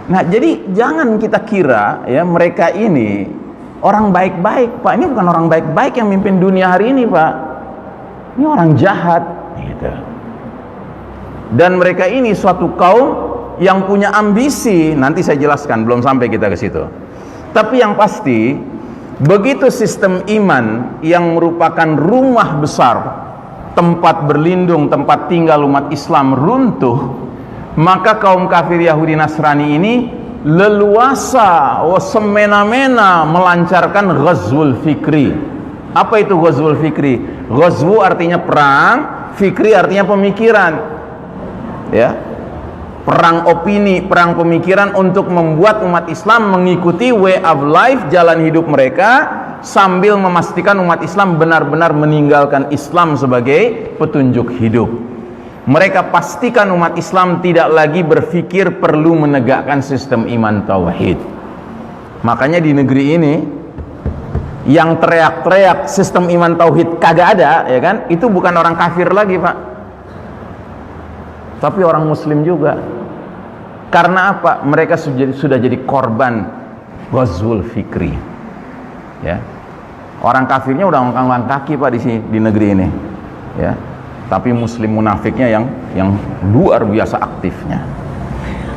Nah, jadi jangan kita kira ya mereka ini orang baik-baik, Pak. Ini bukan orang baik-baik yang mimpin dunia hari ini, Pak. Ini orang jahat, gitu. Dan mereka ini suatu kaum yang punya ambisi. Nanti saya jelaskan, belum sampai kita ke situ. Tapi yang pasti, begitu sistem iman yang merupakan rumah besar, tempat berlindung, tempat tinggal umat Islam runtuh, maka kaum kafir Yahudi Nasrani ini leluasa, semena-mena melancarkan ghazwul fikri. Apa itu ghazwul fikri? Ghazwu artinya perang, fikri artinya pemikiran. Ya. Perang opini, perang pemikiran untuk membuat umat Islam mengikuti way of life, jalan hidup mereka, sambil memastikan umat Islam benar-benar meninggalkan Islam sebagai petunjuk hidup. Mereka pastikan umat Islam tidak lagi berpikir perlu menegakkan sistem iman tauhid. Makanya di negeri ini yang teriak-teriak sistem iman tauhid kagak ada, ya kan? Itu bukan orang kafir lagi, Pak. Tapi orang muslim juga. Karena apa? Mereka sudah jadi korban ghazwul fikri. Ya. Orang kafirnya udah ngangkat kaki, Pak, di negeri ini. Ya. Tapi muslim munafiknya yang luar biasa aktifnya.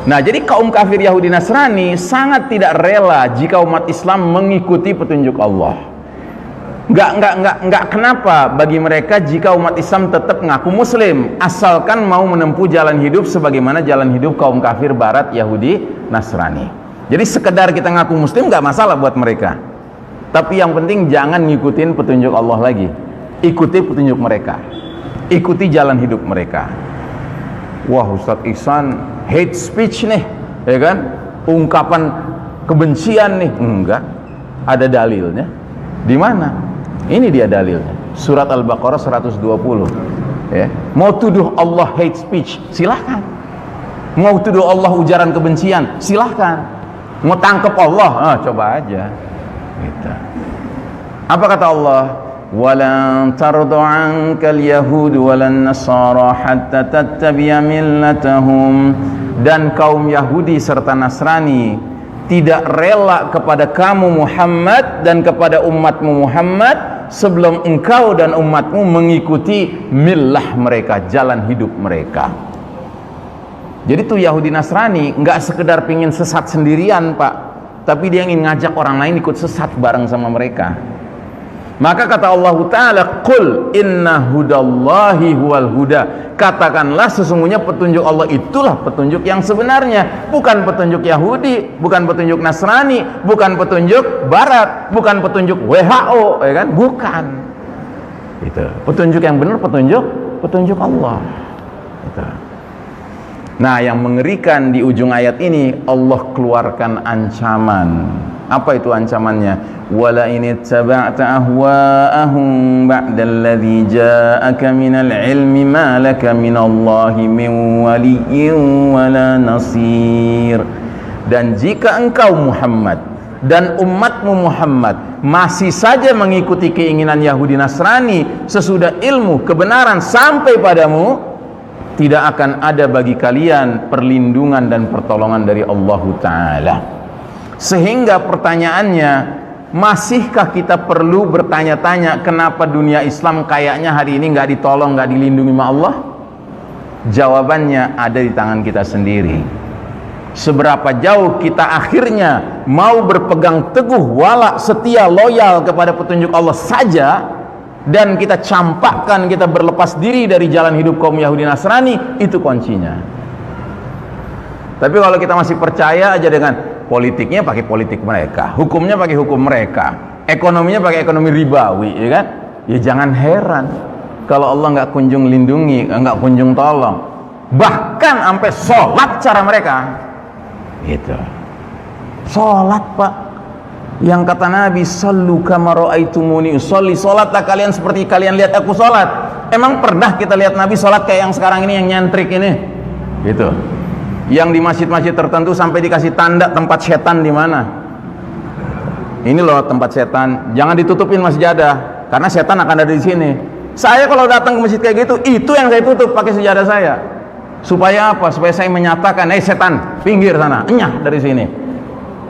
Nah, jadi kaum kafir Yahudi Nasrani sangat tidak rela jika umat Islam mengikuti petunjuk Allah. Enggak kenapa bagi mereka jika umat Islam tetap ngaku muslim, asalkan mau menempuh jalan hidup sebagaimana jalan hidup kaum kafir barat Yahudi Nasrani. Jadi sekedar kita ngaku muslim enggak masalah buat mereka. Tapi yang penting jangan ngikutin petunjuk Allah lagi. Ikuti petunjuk mereka. Ikuti jalan hidup mereka. Wah, Ustadz Ihsan hate speech nih, ya kan? Ungkapan kebencian nih. Enggak, ada dalilnya. Di mana? Ini dia dalilnya. Surat Al-Baqarah 120. Ya. Mau tuduh Allah hate speech, silahkan. Mau tuduh Allah ujaran kebencian, silahkan. Mau tangkap Allah, coba aja. Gitu. Apa kata Allah? وَلَنْ تَرْضَ عَنْكَ الْيَهُودُ وَلَا النَّصَارَى حَتَّى تَتَّبِعَ مِلَّتَهُمْ. Dan kaum Yahudi serta Nasrani tidak rela kepada kamu Muhammad dan kepada umatmu Muhammad sebelum engkau dan umatmu mengikuti millah mereka, jalan hidup mereka. Jadi tuh Yahudi Nasrani nggak sekedar pingin sesat sendirian, Pak, tapi dia ingin ngajak orang lain ikut sesat bareng sama mereka. Maka kata Allah Ta'ala, Qul inna hudallahi huwal huda. Katakanlah sesungguhnya petunjuk Allah itulah petunjuk yang sebenarnya. Bukan petunjuk Yahudi, bukan petunjuk Nasrani, bukan petunjuk Barat, bukan petunjuk WHO, ya kan? Bukan. Itu. Petunjuk yang benar petunjuk Allah. Itu. Nah, yang mengerikan di ujung ayat ini, Allah keluarkan ancaman. Apa itu ancamannya? Wala in ittaba'ta ahwa'ahum ba'dalladzi ja'aka minal ilmi ma laka minallahi min waliyyin wala nasir. Dan jika engkau Muhammad dan umatmu Muhammad masih saja mengikuti keinginan Yahudi Nasrani sesudah ilmu kebenaran sampai padamu, tidak akan ada bagi kalian perlindungan dan pertolongan dari Allah Ta'ala. Sehingga pertanyaannya, masihkah kita perlu bertanya-tanya kenapa dunia Islam kayaknya hari ini nggak ditolong, nggak dilindungi sama Allah? Jawabannya ada di tangan kita sendiri. Seberapa jauh kita akhirnya mau berpegang teguh, wala, setia, loyal kepada petunjuk Allah saja, dan kita campakkan, kita berlepas diri dari jalan hidup kaum Yahudi Nasrani, itu kuncinya. Tapi kalau kita masih percaya aja dengan politiknya pakai politik mereka, hukumnya pakai hukum mereka, ekonominya pakai ekonomi ribawi, ya kan? Ya jangan heran kalau Allah nggak kunjung lindungi, nggak kunjung tolong. Bahkan sampai sholat cara mereka, gitu. Sholat, Pak, yang kata Nabi, sallu kama ra'aitumuni usolli, sholatlah kalian seperti kalian lihat aku sholat. Emang pernah kita lihat Nabi sholat kayak yang sekarang ini, yang nyentrik ini, gitu? Yang di masjid-masjid tertentu sampai dikasih tanda tempat setan di mana. Ini loh tempat setan, jangan ditutupin masjadah karena setan akan ada di sini. Saya kalau datang ke masjid kayak gitu, itu yang saya tutup pakai sejadah saya. Supaya apa? Supaya saya menyatakan, setan, pinggir sana, enyah dari sini.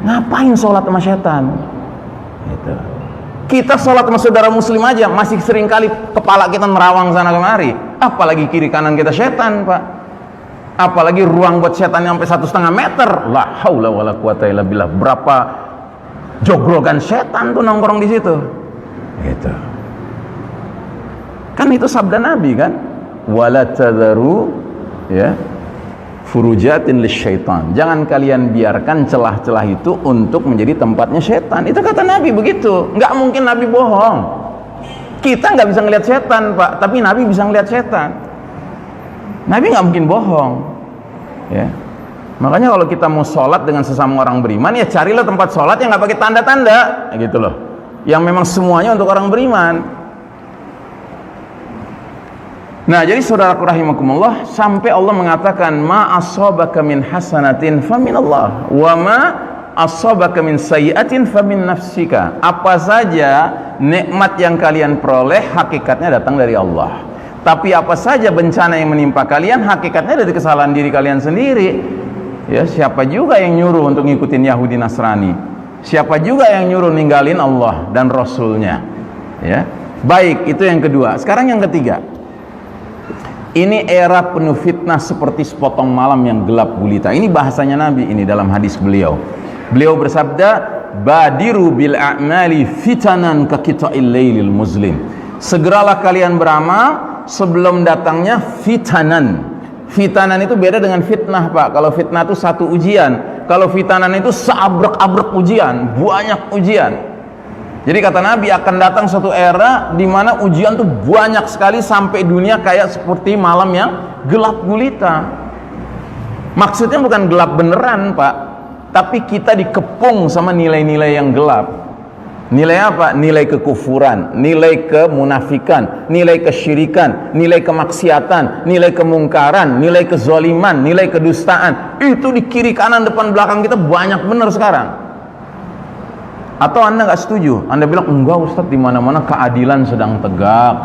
Ngapain sholat sama setan? Gitu. Kita sholat sama saudara muslim aja masih sering kali kepala kita merawang sana kemari, apalagi kiri kanan kita setan, Pak. Apalagi ruang buat setan yang sampai 1,5 meter. La haula wala quwata illa billah. Berapa jogrogan setan tuh nongkrong di situ. Gitu. Kan itu sabda Nabi kan? Wala tadharu ya furujatin lisyaitan. Jangan kalian biarkan celah-celah itu untuk menjadi tempatnya setan. Itu kata Nabi begitu. Nggak mungkin Nabi bohong. Kita nggak bisa ngelihat setan, Pak, tapi Nabi bisa ngelihat setan. Nabi nggak mungkin bohong. Ya. Makanya kalau kita mau sholat dengan sesama orang beriman, ya carilah tempat sholat yang nggak pakai tanda-tanda, gitu loh. Yang memang semuanya untuk orang beriman. Nah, jadi saudaraku rahimakumullah, sampai Allah mengatakan ma asabaka min hasanatin faminallah wa ma asabaka min sayyi'atin famin nafsika. Apa saja nikmat yang kalian peroleh hakikatnya datang dari Allah. Tapi apa saja bencana yang menimpa kalian hakikatnya dari kesalahan diri kalian sendiri. Ya, siapa juga yang nyuruh untuk ngikutin Yahudi Nasrani? Siapa juga yang nyuruh ninggalin Allah dan Rasulnya? Ya. Baik, itu yang kedua. Sekarang yang ketiga. Ini era penuh fitnah seperti sepotong malam yang gelap gulita. Ini bahasanya Nabi ini dalam hadis beliau. Beliau bersabda, "Badiru bil a'mali fitanan ka qita'il lailil muslim." Segeralah kalian beramal sebelum datangnya fitanan. Fitanan itu beda dengan fitnah, Pak. Kalau fitnah itu satu ujian. Kalau fitanan itu seabrek-abrek ujian, banyak ujian. Jadi kata Nabi akan datang suatu era di mana ujian tuh banyak sekali sampai dunia kayak seperti malam yang gelap gulita. Maksudnya bukan gelap beneran, Pak, tapi kita dikepung sama nilai-nilai yang gelap. Nilai apa? Nilai kekufuran, nilai kemunafikan, nilai kesyirikan, nilai kemaksiatan, nilai kemungkaran, nilai kezaliman, nilai kedustaan. Itu di kiri kanan depan belakang kita banyak bener sekarang. Atau Anda nggak setuju? Anda bilang, enggak Ustadz, di mana-mana keadilan sedang tegak.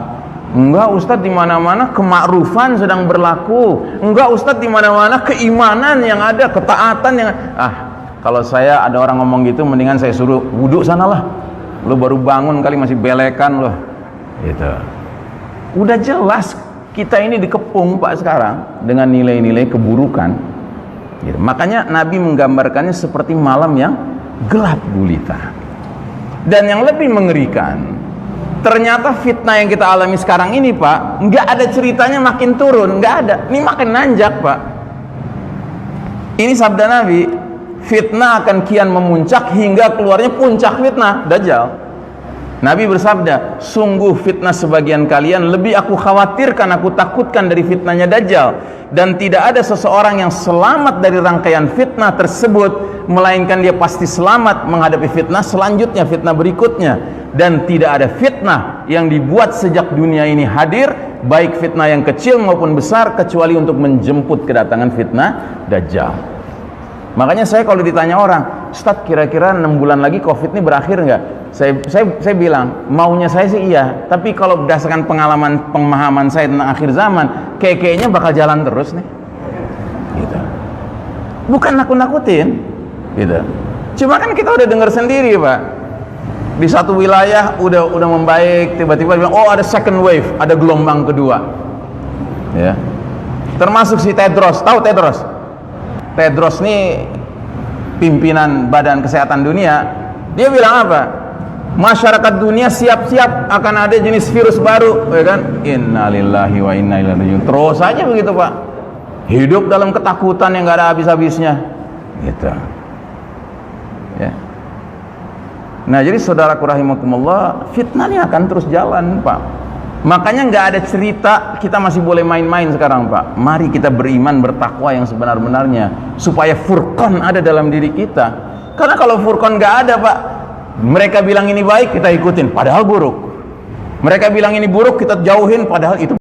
Enggak Ustadz, di mana-mana kemakrufan sedang berlaku. Enggak Ustadz, di mana-mana keimanan yang ada, ketaatan yang kalau saya ada orang ngomong gitu, mendingan saya suruh wudhu sanalah. Lu baru bangun kali masih belekan loh. Gitu. Udah jelas kita ini dikepung, Pak, sekarang dengan nilai-nilai keburukan. Gitu. Makanya Nabi menggambarkannya seperti malam yang gelap gulita. Dan yang lebih mengerikan, ternyata fitnah yang kita alami sekarang ini, Pak, nggak ada ceritanya makin turun, nggak ada. Ini makin nanjak, Pak. Ini sabda Nabi, fitnah akan kian memuncak hingga keluarnya puncak fitnah, Dajjal. Nabi bersabda, sungguh fitnah sebagian kalian lebih aku khawatirkan, aku takutkan dari fitnahnya Dajjal. Dan tidak ada seseorang yang selamat dari rangkaian fitnah tersebut, melainkan dia pasti selamat menghadapi fitnah selanjutnya, fitnah berikutnya. Dan tidak ada fitnah yang dibuat sejak dunia ini hadir, baik fitnah yang kecil maupun besar, kecuali untuk menjemput kedatangan fitnah Dajjal. Makanya saya kalau ditanya orang, Ustadz, kira-kira 6 bulan lagi COVID ini berakhir nggak? Saya bilang, maunya saya sih iya, tapi kalau berdasarkan pemahaman saya tentang akhir zaman, kayaknya bakal jalan terus nih. Gitu. Bukan nakut-nakutin, gitu. Cuma kan kita udah dengar sendiri, Pak. Di satu wilayah udah membaik, tiba-tiba bilang, oh ada second wave, ada gelombang kedua. Ya. Termasuk si Tedros, tahu Tedros? Tedros nih pimpinan Badan Kesehatan Dunia. Dia bilang apa? Masyarakat dunia siap-siap akan ada jenis virus baru, ya kan? Innalillahi wa inna ilaihi raji'un. Terus aja begitu, Pak. Hidup dalam ketakutan yang nggak ada habis-habisnya, gitu. Ya. Nah, jadi saudaraku rahimakumullah, fitnah ini akan terus jalan, Pak. Makanya nggak ada cerita kita masih boleh main-main sekarang, Pak. Mari kita beriman, bertakwa yang sebenar-benarnya, supaya furqan ada dalam diri kita. Karena kalau furqan nggak ada, Pak, mereka bilang ini baik, kita ikutin, padahal buruk. Mereka bilang ini buruk, kita jauhin, padahal itu